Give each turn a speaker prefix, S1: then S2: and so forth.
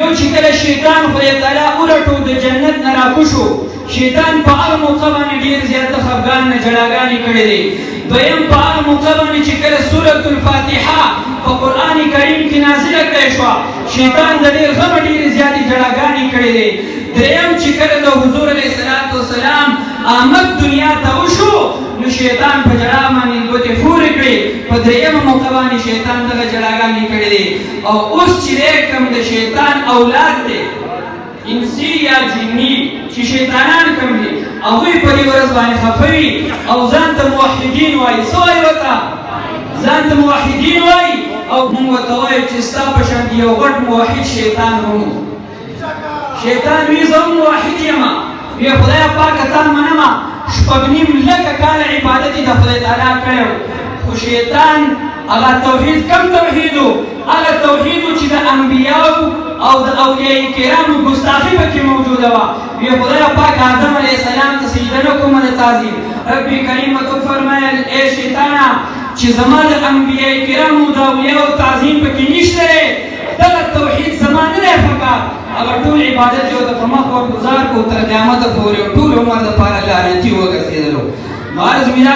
S1: یو چې کله شیطان خدای تعالی ورټو د جنت نه راکوشو شیطان په هغه موقع باندې ډېر زیات خفګان نه جړاګانې کړې دي دویم په هغه موقع باندې چې کله سورة الفاتحه په قرآن کریم کې نازله کړې شوه شیطان د ډېر غم ډېرې زیاتې جړاګانې کړې دي دریم چې کله د حضور علیه السلام آمد دنیا ته وشو نو شیطان په جړا باندې ګوتې پورې کړې په دریمه موقع باندې شیطان دغه جړاګانې کړې دي او اوس چې دی کوم د شیطان اولاد دی انسي یا جني چې شیطانان کوم دي هغوی په دې ورځ باندې خفه وي او ځان ته موحدین وایي څه وایي ورته ځان ته موحدین وایي او موږ ورته وایو چې ستا په شان یو غټ موحد شیطان هم شیطان وی زه هم موحد یم وی خدایه پاکه تا منمه شپږ نیم لکه کاله عبادت یې د خدای تعالی کړی خو شیطان هغه توحید کم توحید و هغه توحید و چې د انبیاو او د اولیای کرامو ګستاخي پکې موجوده وه وی خدایه پاک آدم علیه السلام ته سجده نه کومه د تعظیم رب کریم ته وفرمیل ای شیطانه چې زما د انبیای کرامو د اولیاو تعظیم پکې نشته دی دغه توحید زما نه دی پکار هغه ټول عبادت یې ورته په مخ ورګزار کړو تر قیامته پورې ټول عمر دپاره لعنتي وګرځېدلو نو عرض مې دا